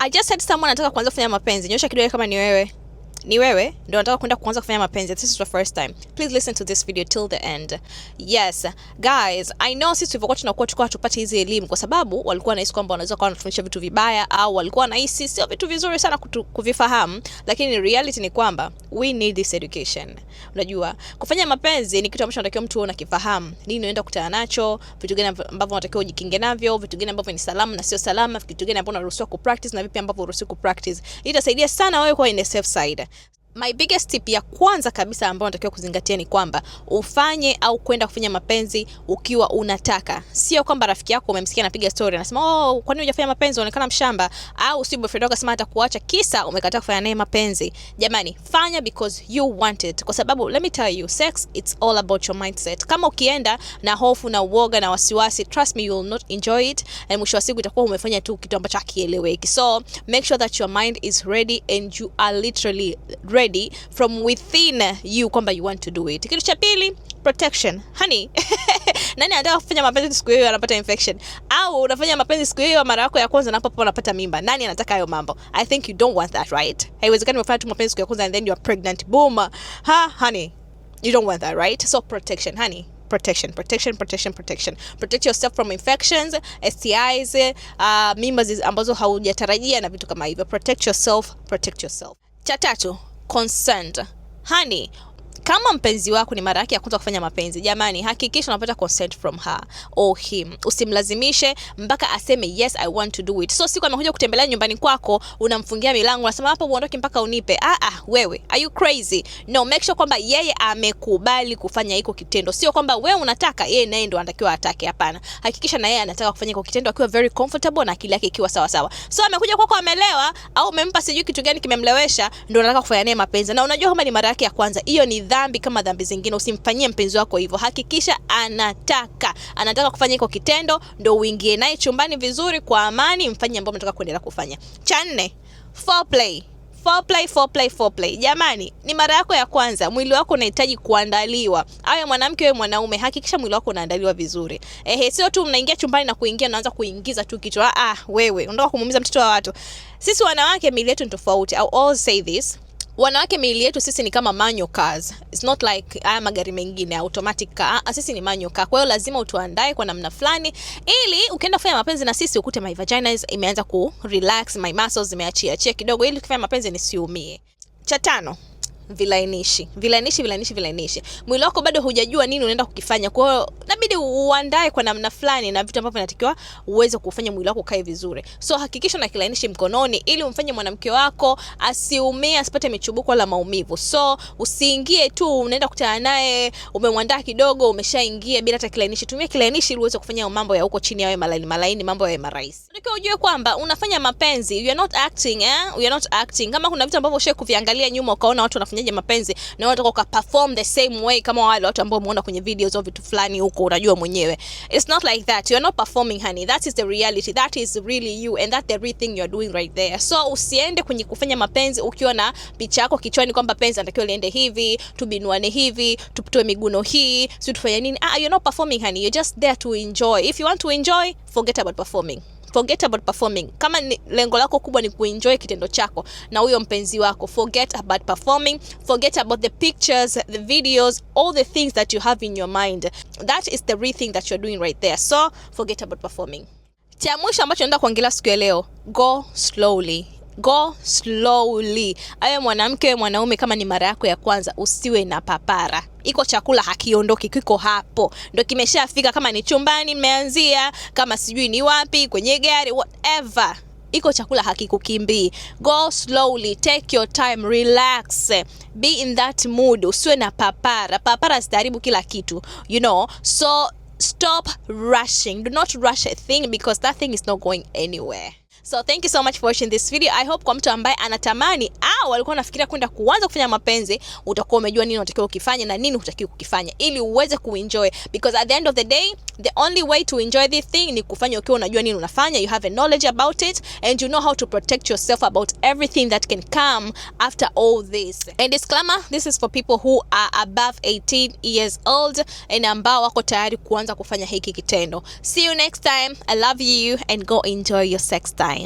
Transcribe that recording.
I just said someone anataka kuanza kufanya mapenzi. Nyosha kidole kama ni wewe. Ni wewe ndio unataka kwenda kuanza kufanya mapenzi. This is your first time. Please listen to this video till the end. Yes, guys, I know sisi tulikuwa tunakuwa tupate hizi elimu kwa sababu walikuwa wanahisi kwamba wanaweza kuwa wanafundisha vitu vibaya au walikuwa wanahisi sio vitu vizuri sana kuvifahamu, lakini reality ni kwamba we need this education. Unajua, kufanya mapenzi ni kitu ambacho unatakiwa mtu unakifahamu. Nini unaenda kukutana nacho, vitu gani ambavyo unatakiwa ujikinge navyo, vitu gani ambavyo ni salama na sio salama, vitu gani ambavyo unaruhusiwa kupractice na vipi ambavyo uruhusiwi kupractice. Hii itasaidia sana wewe kuwa in the safe side. My biggest tip ya kwanza kabisa ambayo unatakiwa kuzingatia ni kwamba ufanye au kwenda kufanya mapenzi ukiwa unataka. Sio kwamba rafiki yako umemsikia anapiga story anasema, "Oh, kwa nini hujafanya mapenzi? Unaonekana mshamba." Au si boyfriend wako akasema atakuacha kisa umekataa kufanya naye mapenzi. Jamani, fanya because you want it. Kwa sababu let me tell you, sex it's all about your mindset. Kama ukienda na hofu na uoga na wasiwasi, trust me, you will not enjoy it, and mwisho wa siku itakuwa umefanya tu kitu ambacho hakieleweki. So, make sure that your mind is ready and you are literally ready from within you kwamba you want to do it. Kitu cha pili, protection. Honey, nani anataka kufanya mapenzi siku hiyo anapata infection? Au unafanya mapenzi siku hiyo mara yako ya kwanza na hapo unapata mimba? Nani anataka hayo mambo? I think you don't want that, right? Haiwezekani umefanya tu mapenzi siku ya kwanza and then you are pregnant. Boom. Honey, you don't want that, right? So protection, honey. Protection. Protect yourself from infections, STIs, mimba ambazo haujatarajia na vitu kama hivyo. Protect yourself. Cha tatu, consent. Honey, kama mpenzi wako ni mara yake ya kwanza kufanya mapenzi, jamani, hakikisha unapata consent from her or him. Usimlazimishe mpaka aseme yes I want to do it. So siku amekuja kutembelea nyumbani kwako, unamfungia milango, unasema hapa uondoke mpaka unipe. Wewe, are you crazy? No, make sure kwamba yeye amekubali kufanya hiko kitendo. Sio kwamba wewe unataka, yeye naye ndo anatakiwa atake. Hapana. Hakikisha na yeye anataka kufanya hiko kitendo akiwa very comfortable na akili yake ikiwa sawa sawa. So amekuja kwako amelewa au umempa sijui kitu gani kimemlewesha, ndio unataka kufanya naye mapenzi. Na unajua kama ni mara yake ya kwanza, hiyo ni dhambi kama dhambi zingine. Usimfanyie mpenzi wako hivyo. Hakikisha anataka kufanya hiko kitendo, ndio uingie naye chumbani vizuri kwa amani, mfanye ambao mnataka kuendelea kufanya. Cha nne, foreplay. Jamani, ni mara yako ya kwanza, mwili wako unahitaji kuandaliwa. Awe mwanamke wewe mwanaume, hakikisha mwili wako unaandaliwa vizuri. Sio tu mnaingia chumbani na kuanza kuingiza tu kichwa. Wewe unataka kumuumiza mtoto wa watu. Sisi wanawake miili yetu ni tofauti. I always say this. Wanawake miili yetu sisi ni kama manual cars. It's not like haya magari mengine automatic car. Sisi ni manual car. Kwa hiyo lazima utuandae kwa namna fulani ili ukienda kufanya mapenzi na sisi ukute my vagina imeanza ku relax, my muscles zimeachia kidogo ili ukifanya mapenzi nisiumie. Cha tano, vilainishi. Mwili wako bado hujajua nini unaenda kukifanya. Kwa hiyo inabidi uandae kwa namna fulani na vitu ambavyo vinatakiwa uweze kufanya mwili wako kae vizuri. So hakikisha na kilainishi mkononi ili umfanye mwanamke wako asiumie, asipate michubuko wala maumivu. So usiingie tu unaenda kukutana naye umemwandaa kidogo umeshaingia bila hata kilainishi. Tumia kilainishi ili uweze kufanya mambo ya huko chini yawe malaini, mambo yawe marahisi. Unatakiwa ujue kwamba unafanya mapenzi, you are not acting. Kama kuna vitu ambavyo ushawahi kuviangalia nyuma ukaona watu wanafanyaje mapenzi na unataka ukaperform the same way kama wale watu ambao umeona kwenye videos au vitu fulani huko, unajua mwenyewe. It's not like that. You are not performing, honey. That is the reality. That is really you and that's the real thing you are doing right there. So usiende kwenye kufanya mapenzi ukiwa na picha yako kichwani kwamba penzi anatakiwa liende hivi, tubinuane hivi, tupitoe miguno hii, si tufanye nini. You're not performing, honey. You're just there to enjoy. If you want to enjoy, forget about performing. Kama lengo lako kubwa ni kuenjoy kitendo chako na huyo mpenzi wako, forget about performing. Forget about the pictures, the videos, all the things that you have in your mind. That is the real thing that you're doing right there. So, forget about performing. Cha mwisho ambacho naenda kuongelea siku ya leo, go slowly. Awe mwanamke mwanaume, kama ni mara yako ya kwanza, usiwe na papara. Iko chakula hakiondoki, kiko hapo. Ndio kimeshafika, kama ni chumbani mmeanzia, kama sijui ni wapi, kwenye gari, whatever. Iko chakula hakikukimbii. Go slowly, take your time, relax. Be in that mood. Usiwe na papara. Papara zitaharibu kila kitu, you know. So stop rushing. Do not rush a thing because that thing is not going anywhere. So thank you so much for watching this video. I hope kwa mtu ambaye anatamani au alikuwa anafikiria kwenda kuanza kufanya mapenzi, utakuwa umejua nini unatakiwa kufanya na nini hutakiwi kukifanya ili uweze kuenjoy, because at the end of the day the only way to enjoy this thing ni kufanya ukiwa unajua nini unafanya, you have a knowledge about it and you know how to protect yourself about everything that can come after all this. And disclaimer, this is for people who are above 18 years old and ambao wako tayari kuanza kufanya hiki kitendo. See you next time. I love you and go enjoy your sex time.